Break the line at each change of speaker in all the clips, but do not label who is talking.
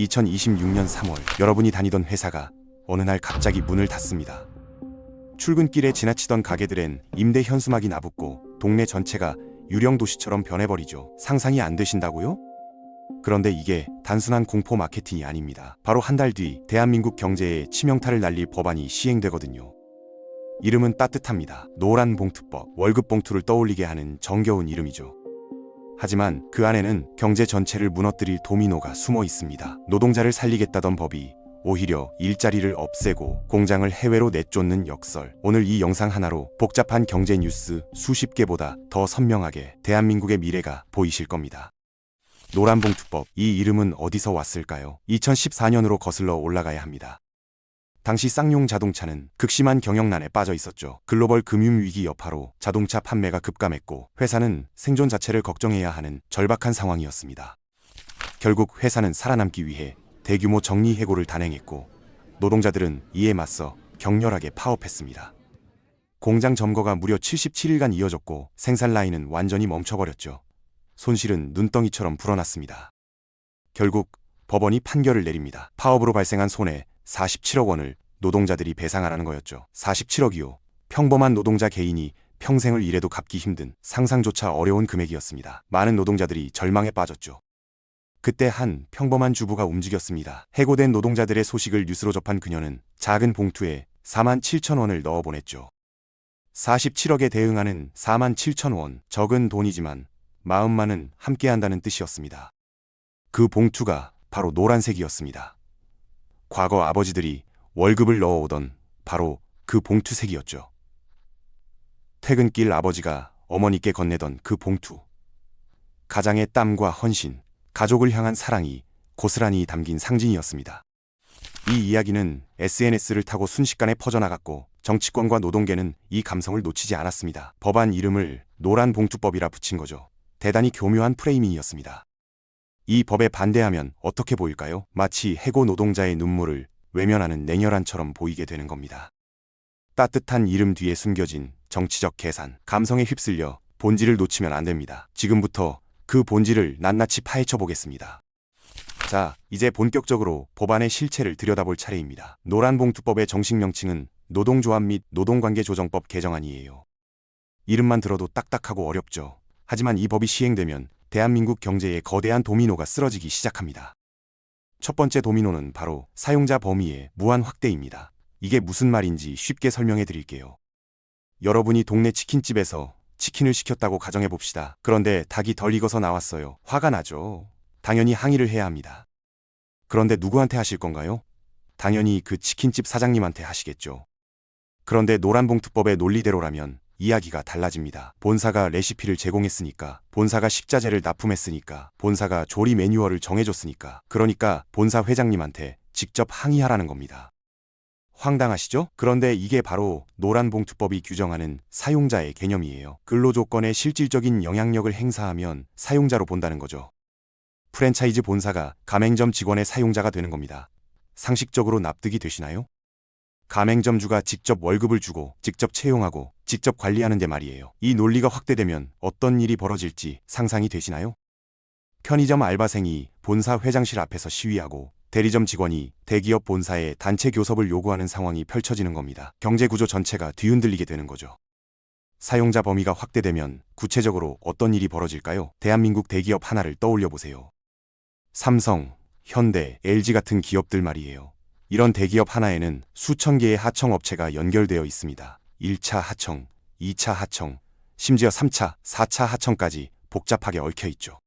2026년 3월 여러분이 다니던 회사가 어느 날 갑자기 문을 닫습니다. 출근길에 지나치던 가게들엔 임대 현수막이 나붙고 동네 전체가 유령 도시처럼 변해버리죠. 상상이 안 되신다고요? 그런데 이게 단순한 공포 마케팅이 아닙니다. 바로 한 달 뒤 대한민국 경제에 치명타를 날릴 법안이 시행되거든요. 이름은 따뜻합니다. 노란 봉투법. 월급 봉투를 떠올리게 하는 정겨운 이름이죠. 하지만 그 안에는 경제 전체를 무너뜨릴 도미노가 숨어 있습니다. 노동자를 살리겠다던 법이 오히려 일자리를 없애고 공장을 해외로 내쫓는 역설. 오늘 이 영상 하나로 복잡한 경제 뉴스 수십 개보다 더 선명하게 대한민국의 미래가 보이실 겁니다. 노란봉투법, 이 이름은 어디서 왔을까요? 2014년으로 거슬러 올라가야 합니다. 당시 쌍용 자동차는 극심한 경영난에 빠져 있었죠. 글로벌 금융위기 여파로 자동차 판매가 급감했고 회사는 생존 자체를 걱정해야 하는 절박한 상황이었습니다. 결국 회사는 살아남기 위해 대규모 정리해고를 단행했고 노동자들은 이에 맞서 격렬하게 파업했습니다. 공장 점거가 무려 77일간 이어졌고 생산 라인은 완전히 멈춰버렸죠. 손실은 눈덩이처럼 불어났습니다. 결국 법원이 판결을 내립니다. 파업으로 발생한 손해 47억 원을 노동자들이 배상하라는 거였죠. 47억이요. 평범한 노동자 개인이 평생을 일해도 갚기 힘든 상상조차 어려운 금액이었습니다. 많은 노동자들이 절망에 빠졌죠. 그때 한 평범한 주부가 움직였습니다. 해고된 노동자들의 소식을 뉴스로 접한 그녀는 작은 봉투에 4만 7천 원을 넣어보냈죠. 47억에 대응하는 4만 7천 원. 적은 돈이지만 마음만은 함께한다는 뜻이었습니다. 그 봉투가 바로 노란색이었습니다. 과거 아버지들이 월급을 넣어오던 바로 그 봉투색이었죠. 퇴근길 아버지가 어머니께 건네던 그 봉투. 가장의 땀과 헌신, 가족을 향한 사랑이 고스란히 담긴 상징이었습니다. 이 이야기는 SNS를 타고 순식간에 퍼져나갔고 정치권과 노동계는 이 감성을 놓치지 않았습니다. 법안 이름을 노란봉투법이라 붙인 거죠. 대단히 교묘한 프레이밍이었습니다. 이 법에 반대하면 어떻게 보일까요? 마치 해고 노동자의 눈물을 외면하는 냉혈한처럼 보이게 되는 겁니다. 따뜻한 이름 뒤에 숨겨진 정치적 계산, 감성에 휩쓸려 본질을 놓치면 안 됩니다. 지금부터 그 본질을 낱낱이 파헤쳐 보겠습니다. 자, 이제 본격적으로 법안의 실체를 들여다볼 차례입니다. 노란봉투법의 정식 명칭은 노동조합 및 노동관계조정법 개정안이에요. 이름만 들어도 딱딱하고 어렵죠. 하지만 이 법이 시행되면 대한민국 경제에 거대한 도미노가 쓰러지기 시작합니다. 첫 번째 도미노는 바로 사용자 범위의 무한 확대입니다. 이게 무슨 말인지 쉽게 설명해 드릴게요. 여러분이 동네 치킨집에서 치킨을 시켰다고 가정해 봅시다. 그런데 닭이 덜 익어서 나왔어요. 화가 나죠. 당연히 항의를 해야 합니다. 그런데 누구한테 하실 건가요? 당연히 그 치킨집 사장님한테 하시겠죠. 그런데 노란봉투법의 논리대로라면 이야기가 달라집니다. 본사가 레시피를 제공했으니까, 본사가 식자재를 납품했으니까, 본사가 조리 매뉴얼을 정해줬으니까, 그러니까 본사 회장님한테 직접 항의하라는 겁니다. 황당하시죠? 그런데 이게 바로 노란봉투법이 규정하는 사용자의 개념이에요. 근로조건에 실질적인 영향력을 행사하면 사용자로 본다는 거죠. 프랜차이즈 본사가 가맹점 직원의 사용자가 되는 겁니다. 상식적으로 납득이 되시나요? 가맹점주가 직접 월급을 주고 직접 채용하고 직접 관리하는데 말이에요. 이 논리가 확대되면 어떤 일이 벌어질지 상상이 되시나요? 편의점 알바생이 본사 회장실 앞에서 시위하고 대리점 직원이 대기업 본사에 단체 교섭을 요구하는 상황이 펼쳐지는 겁니다. 경제구조 전체가 뒤흔들리게 되는 거죠. 사용자 범위가 확대되면 구체적으로 어떤 일이 벌어질까요? 대한민국 대기업 하나를 떠올려 보세요. 삼성, 현대, LG 같은 기업들 말이에요. 이런 대기업 하나에는 수천 개의 하청업체가 연결되어 있습니다. 1차 하청, 2차 하청, 심지어 3차, 4차 하청까지 복잡하게 얽혀 있죠.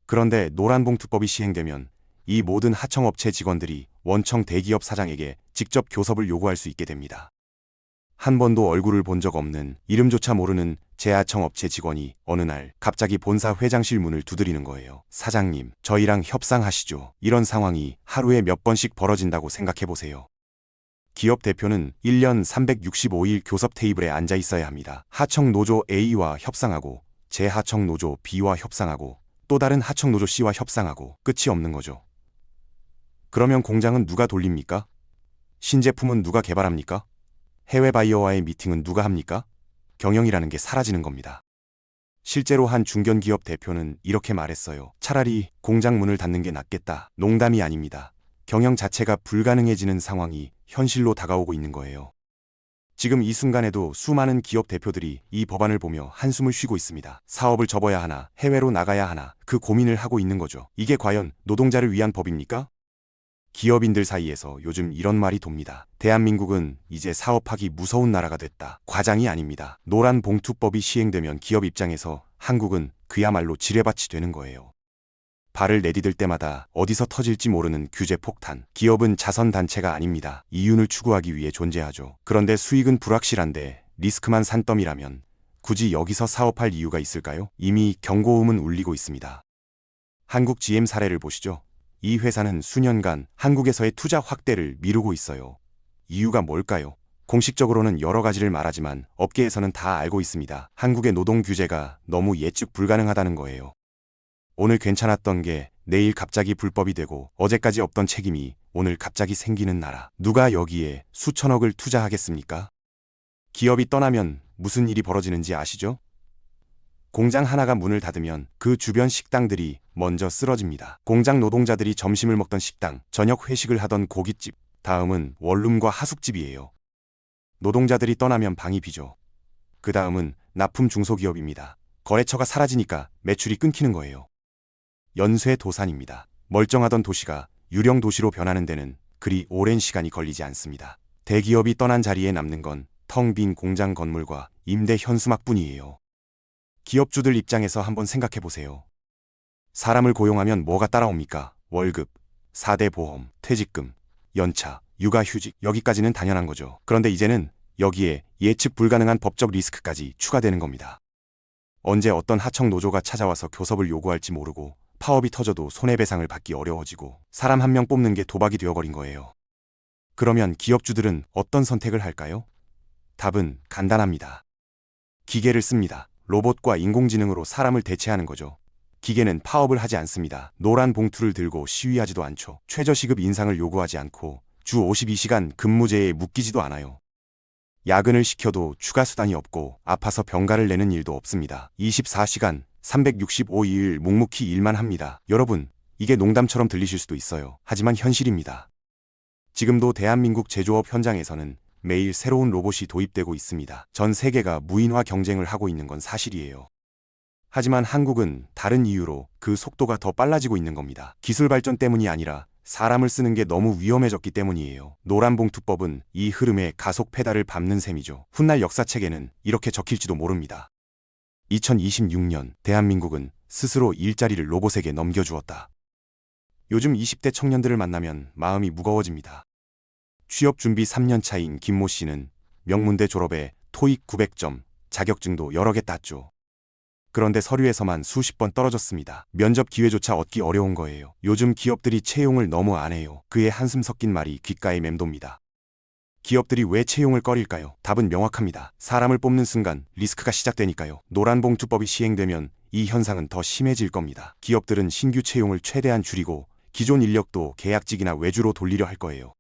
그런데 노란봉투법이 시행되면 이 모든 하청업체 직원들이 원청 대기업 사장에게 직접 교섭을 요구할 수 있게 됩니다. 한 번도 얼굴을 본 적 없는, 이름조차 모르는 재하청업체 직원이 어느 날 갑자기 본사 회장실 문을 두드리는 거예요. 사장님, 저희랑 협상하시죠. 이런 상황이 하루에 몇 번씩 벌어진다고 생각해 보세요. 기업 대표는 1년 365일 교섭 테이블에 앉아 있어야 합니다. 하청 노조 A와 협상하고, 재하청 노조 B와 협상하고, 또 다른 하청 노조 C와 협상하고, 끝이 없는 거죠. 그러면 공장은 누가 돌립니까? 신제품은 누가 개발합니까? 해외 바이어와의 미팅은 누가 합니까? 경영이라는 게 사라지는 겁니다. 실제로 한 중견기업 대표는 이렇게 말했어요. 차라리 공장 문을 닫는 게 낫겠다. 농담이 아닙니다. 경영 자체가 불가능해지는 상황이 현실로 다가오고 있는 거예요. 지금 이 순간에도 수많은 기업 대표들이 이 법안을 보며 한숨을 쉬고 있습니다. 사업을 접어야 하나, 해외로 나가야 하나, 그 고민을 하고 있는 거죠. 이게 과연 노동자를 위한 법입니까? 기업인들 사이에서 요즘 이런 말이 돕니다. 대한민국은 이제 사업하기 무서운 나라가 됐다. 과장이 아닙니다. 노란 봉투법이 시행되면 기업 입장에서 한국은 그야말로 지뢰밭이 되는 거예요. 발을 내디딜 때마다 어디서 터질지 모르는 규제 폭탄. 기업은 자선단체가 아닙니다. 이윤을 추구하기 위해 존재하죠. 그런데 수익은 불확실한데 리스크만 산더미라면 굳이 여기서 사업할 이유가 있을까요? 이미 경고음은 울리고 있습니다. 한국 GM 사례를 보시죠. 이 회사는 수년간 한국에서의 투자 확대를 미루고 있어요. 이유가 뭘까요? 공식적으로는 여러 가지를 말하지만 업계에서는 다 알고 있습니다. 한국의 노동 규제가 너무 예측 불가능하다는 거예요. 오늘 괜찮았던 게 내일 갑자기 불법이 되고 어제까지 없던 책임이 오늘 갑자기 생기는 나라. 누가 여기에 수천억을 투자하겠습니까? 기업이 떠나면 무슨 일이 벌어지는지 아시죠? 공장 하나가 문을 닫으면 그 주변 식당들이 먼저 쓰러집니다. 공장 노동자들이 점심을 먹던 식당, 저녁 회식을 하던 고깃집, 다음은 원룸과 하숙집이에요. 노동자들이 떠나면 방이 비죠. 그 다음은 납품 중소기업입니다. 거래처가 사라지니까 매출이 끊기는 거예요. 연쇄도산입니다. 멀쩡하던 도시가 유령 도시로 변하는 데는 그리 오랜 시간이 걸리지 않습니다. 대기업이 떠난 자리에 남는 건 텅 빈 공장 건물과 임대 현수막뿐이에요. 기업주들 입장에서 한번 생각해 보세요. 사람을 고용하면 뭐가 따라옵니까? 월급, 4대 보험, 퇴직금, 연차, 육아휴직, 여기까지는 당연한 거죠. 그런데 이제는 여기에 예측 불가능한 법적 리스크까지 추가되는 겁니다. 언제 어떤 하청 노조가 찾아와서 교섭을 요구할지 모르고 파업이 터져도 손해배상을 받기 어려워지고 사람 한 명 뽑는 게 도박이 되어버린 거예요. 그러면 기업주들은 어떤 선택을 할까요? 답은 간단합니다. 기계를 씁니다. 로봇과 인공지능으로 사람을 대체하는 거죠. 기계는 파업을 하지 않습니다. 노란 봉투를 들고 시위하지도 않죠. 최저시급 인상을 요구하지 않고 주 52시간 근무제에 묶이지도 않아요. 야근을 시켜도 추가 수당이 없고 아파서 병가를 내는 일도 없습니다. 24시간 365일 묵묵히 일만 합니다. 여러분, 이게 농담처럼 들리실 수도 있어요. 하지만 현실입니다. 지금도 대한민국 제조업 현장에서는 매일 새로운 로봇이 도입되고 있습니다. 전 세계가 무인화 경쟁을 하고 있는 건 사실이에요. 하지만 한국은 다른 이유로 그 속도가 더 빨라지고 있는 겁니다. 기술 발전 때문이 아니라 사람을 쓰는 게 너무 위험해졌기 때문이에요. 노란봉투법은 이 흐름에 가속 페달을 밟는 셈이죠. 훗날 역사책에는 이렇게 적힐지도 모릅니다. 2026년 대한민국은 스스로 일자리를 로봇에게 넘겨주었다. 요즘 20대 청년들을 만나면 마음이 무거워집니다. 취업 준비 3년 차인 김모 씨는 명문대 졸업에 토익 900점, 자격증도 여러 개 땄죠. 그런데 서류에서만 수십 번 떨어졌습니다. 면접 기회조차 얻기 어려운 거예요. 요즘 기업들이 채용을 너무 안 해요. 그의 한숨 섞인 말이 귓가에 맴돕니다. 기업들이 왜 채용을 꺼릴까요? 답은 명확합니다. 사람을 뽑는 순간 리스크가 시작되니까요. 노란봉투법이 시행되면 이 현상은 더 심해질 겁니다. 기업들은 신규 채용을 최대한 줄이고 기존 인력도 계약직이나 외주로 돌리려 할 거예요.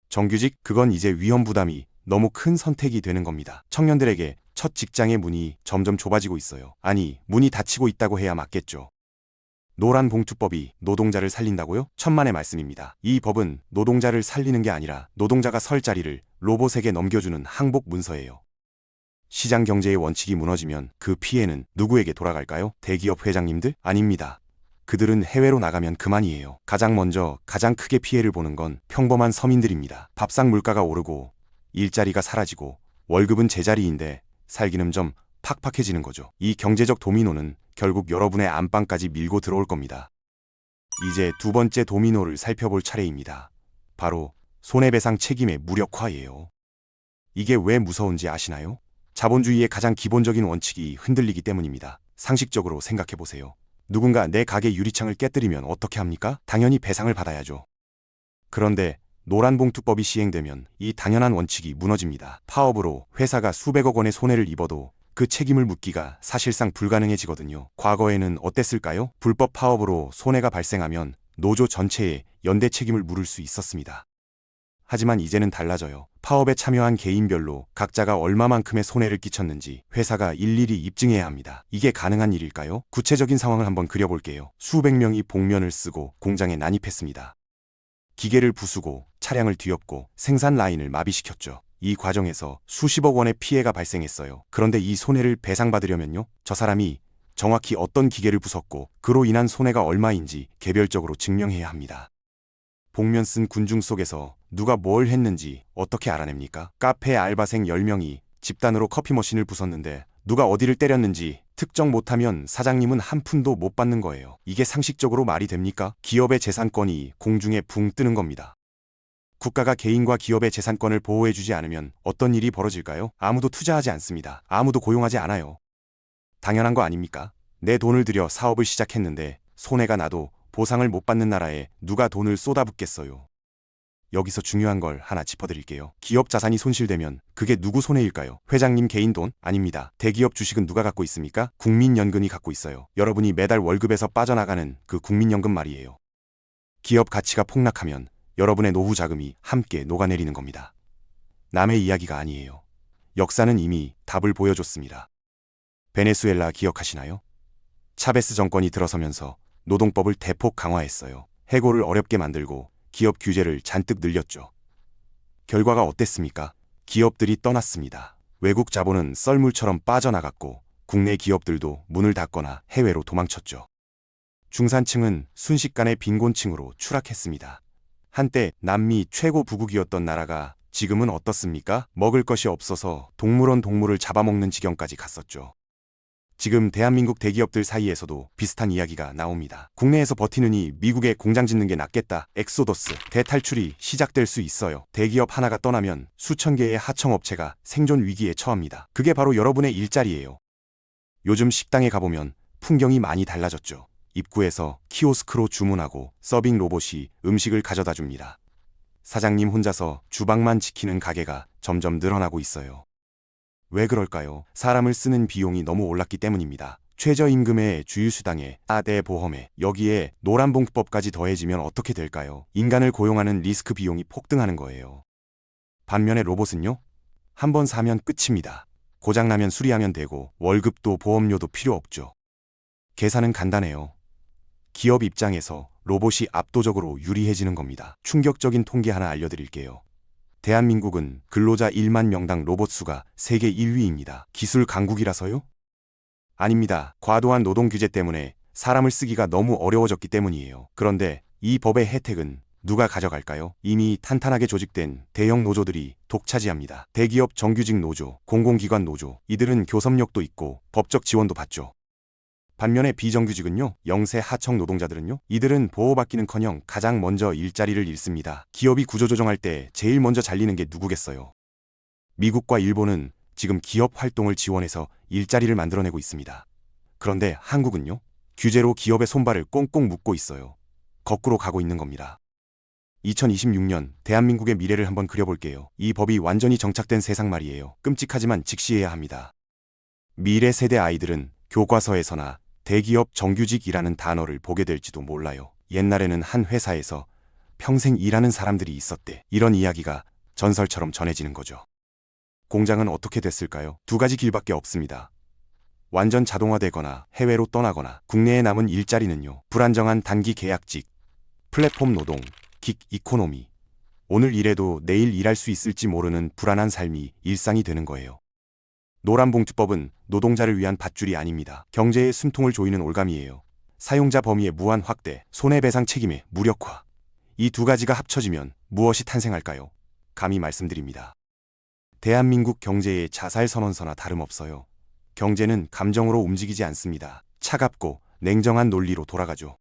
정규직, 그건 이제 위험 부담이 너무 큰 선택이 되는 겁니다. 청년들에게 첫 직장의 문이 점점 좁아지고 있어요. 아니, 문이 닫히고 있다고 해야 맞겠죠. 노란봉투법이 노동자를 살린다고요? 천만의 말씀입니다. 이 법은 노동자를 살리는 게 아니라 노동자가 설 자리를 로봇에게 넘겨주는 항복 문서예요. 시장 경제의 원칙이 무너지면 그 피해는 누구에게 돌아갈까요? 대기업 회장님들? 아닙니다. 그들은 해외로 나가면 그만이에요. 가장 먼저 가장 크게 피해를 보는 건 평범한 서민들입니다. 밥상 물가가 오르고 일자리가 사라지고 월급은 제자리인데 살기는 좀 팍팍해지는 거죠. 이 경제적 도미노는 결국 여러분의 안방까지 밀고 들어올 겁니다. 이제 두 번째 도미노를 살펴볼 차례입니다. 바로 손해배상 책임의 무력화예요. 이게 왜 무서운지 아시나요? 자본주의의 가장 기본적인 원칙이 흔들리기 때문입니다. 상식적으로 생각해보세요. 누군가 내 가게 유리창을 깨뜨리면 어떻게 합니까? 당연히 배상을 받아야죠. 그런데 노란봉투법이 시행되면 이 당연한 원칙이 무너집니다. 파업으로 회사가 수백억 원의 손해를 입어도 그 책임을 묻기가 사실상 불가능해지거든요. 과거에는 어땠을까요? 불법 파업으로 손해가 발생하면 노조 전체에 연대 책임을 물을 수 있었습니다. 하지만 이제는 달라져요. 파업에 참여한 개인별로 각자가 얼마만큼의 손해를 끼쳤는지 회사가 일일이 입증해야 합니다. 이게 가능한 일일까요? 구체적인 상황을 한번 그려볼게요. 수백 명이 복면을 쓰고 공장에 난입했습니다. 기계를 부수고 차량을 뒤엎고 생산 라인을 마비시켰죠. 이 과정에서 수십억 원의 피해가 발생했어요. 그런데 이 손해를 배상받으려면요, 저 사람이 정확히 어떤 기계를 부쉈고 그로 인한 손해가 얼마인지 개별적으로 증명해야 합니다. 복면 쓴 군중 속에서 누가 뭘 했는지 어떻게 알아냅니까? 카페 알바생 10명이 집단으로 커피 머신을 부쉈는데 누가 어디를 때렸는지 특정 못하면 사장님은 한 푼도 못 받는 거예요. 이게 상식적으로 말이 됩니까? 기업의 재산권이 공중에 붕 뜨는 겁니다. 국가가 개인과 기업의 재산권을 보호해주지 않으면 어떤 일이 벌어질까요? 아무도 투자하지 않습니다. 아무도 고용하지 않아요. 당연한 거 아닙니까? 내 돈을 들여 사업을 시작했는데 손해가 나도 보상을 못 받는 나라에 누가 돈을 쏟아붓겠어요. 여기서 중요한 걸 하나 짚어드릴게요. 기업 자산이 손실되면 그게 누구 손해일까요? 회장님 개인 돈? 아닙니다. 대기업 주식은 누가 갖고 있습니까? 국민연금이 갖고 있어요. 여러분이 매달 월급에서 빠져나가는 그 국민연금 말이에요. 기업 가치가 폭락하면 여러분의 노후 자금이 함께 녹아내리는 겁니다. 남의 이야기가 아니에요. 역사는 이미 답을 보여줬습니다. 베네수엘라 기억하시나요? 차베스 정권이 들어서면서 노동법을 대폭 강화했어요. 해고를 어렵게 만들고 기업 규제를 잔뜩 늘렸죠. 결과가 어땠습니까? 기업들이 떠났습니다. 외국 자본은 썰물처럼 빠져나갔고 국내 기업들도 문을 닫거나 해외로 도망쳤죠. 중산층은 순식간에 빈곤층으로 추락했습니다. 한때 남미 최고 부국이었던 나라가 지금은 어떻습니까? 먹을 것이 없어서 동물을 잡아먹는 지경까지 갔었죠. 지금 대한민국 대기업들 사이에서도 비슷한 이야기가 나옵니다. 국내에서 버티느니 미국에 공장 짓는 게 낫겠다. 엑소더스, 대탈출이 시작될 수 있어요. 대기업 하나가 떠나면 수천 개의 하청업체가 생존 위기에 처합니다. 그게 바로 여러분의 일자리예요. 요즘 식당에 가보면 풍경이 많이 달라졌죠. 입구에서 키오스크로 주문하고 서빙 로봇이 음식을 가져다 줍니다. 사장님 혼자서 주방만 지키는 가게가 점점 늘어나고 있어요. 왜 그럴까요? 사람을 쓰는 비용이 너무 올랐기 때문입니다. 최저임금에 주유수당에 아대보험에 여기에 노란봉투법까지 더해지면 어떻게 될까요? 인간을 고용하는 리스크 비용이 폭등하는 거예요. 반면에 로봇은요? 한번 사면 끝입니다. 고장나면 수리하면 되고 월급도 보험료도 필요 없죠. 계산은 간단해요. 기업 입장에서 로봇이 압도적으로 유리해지는 겁니다. 충격적인 통계 하나 알려드릴게요. 대한민국은 근로자 1만 명당 로봇 수가 세계 1위입니다. 기술 강국이라서요? 아닙니다. 과도한 노동 규제 때문에 사람을 쓰기가 너무 어려워졌기 때문이에요. 그런데 이 법의 혜택은 누가 가져갈까요? 이미 탄탄하게 조직된 대형 노조들이 독차지합니다. 대기업 정규직 노조, 공공기관 노조, 이들은 교섭력도 있고 법적 지원도 받죠. 반면에 비정규직은요, 영세 하청 노동자들은요, 이들은 보호받기는커녕 가장 먼저 일자리를 잃습니다. 기업이 구조조정할 때 제일 먼저 잘리는 게 누구겠어요? 미국과 일본은 지금 기업 활동을 지원해서 일자리를 만들어내고 있습니다. 그런데 한국은요, 규제로 기업의 손발을 꽁꽁 묶고 있어요. 거꾸로 가고 있는 겁니다. 2026년 대한민국의 미래를 한번 그려볼게요. 이 법이 완전히 정착된 세상 말이에요. 끔찍하지만 직시해야 합니다. 미래 세대 아이들은 교과서에서나 대기업 정규직이라는 단어를 보게 될지도 몰라요. 옛날에는 한 회사에서 평생 일하는 사람들이 있었대. 이런 이야기가 전설처럼 전해지는 거죠. 공장은 어떻게 됐을까요? 두 가지 길밖에 없습니다. 완전 자동화되거나 해외로 떠나거나 국내에 남은 일자리는요. 불안정한 단기 계약직, 플랫폼 노동, 긱 이코노미. 오늘 일해도 내일 일할 수 있을지 모르는 불안한 삶이 일상이 되는 거예요. 노란봉투법은 노동자를 위한 밧줄이 아닙니다. 경제의 숨통을 조이는 올감이에요. 사용자 범위의 무한 확대, 손해배상 책임의 무력화. 이 두 가지가 합쳐지면 무엇이 탄생할까요? 감히 말씀드립니다. 대한민국 경제의 자살선언서나 다름없어요. 경제는 감정으로 움직이지 않습니다. 차갑고 냉정한 논리로 돌아가죠.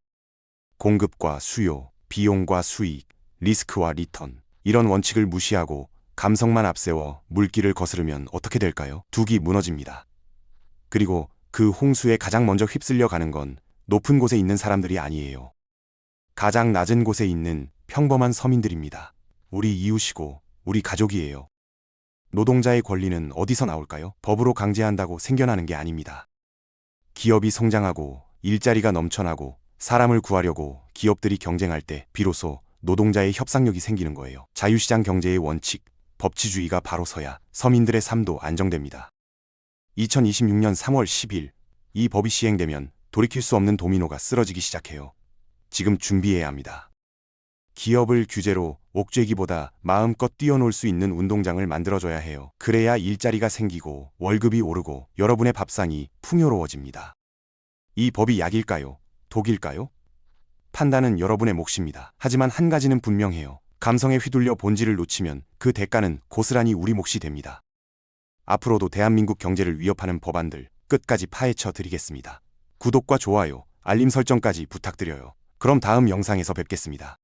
공급과 수요, 비용과 수익, 리스크와 리턴. 이런 원칙을 무시하고 감성만 앞세워 물길을 거스르면 어떻게 될까요? 둑이 무너집니다. 그리고 그 홍수에 가장 먼저 휩쓸려 가는 건 높은 곳에 있는 사람들이 아니에요. 가장 낮은 곳에 있는 평범한 서민들입니다. 우리 이웃이고 우리 가족이에요. 노동자의 권리는 어디서 나올까요? 법으로 강제한다고 생겨나는 게 아닙니다. 기업이 성장하고 일자리가 넘쳐나고 사람을 구하려고 기업들이 경쟁할 때 비로소 노동자의 협상력이 생기는 거예요. 자유시장 경제의 원칙, 법치주의가 바로 서야 서민들의 삶도 안정됩니다. 2026년 3월 10일 이 법이 시행되면 돌이킬 수 없는 도미노가 쓰러지기 시작해요. 지금 준비해야 합니다. 기업을 규제로 옥죄기보다 마음껏 뛰어놀 수 있는 운동장을 만들어줘야 해요. 그래야 일자리가 생기고 월급이 오르고 여러분의 밥상이 풍요로워집니다. 이 법이 약일까요? 독일까요? 판단은 여러분의 몫입니다. 하지만 한 가지는 분명해요. 감성에 휘둘려 본질을 놓치면 그 대가는 고스란히 우리 몫이 됩니다. 앞으로도 대한민국 경제를 위협하는 법안들 끝까지 파헤쳐 드리겠습니다. 구독과 좋아요, 알림 설정까지 부탁드려요. 그럼 다음 영상에서 뵙겠습니다.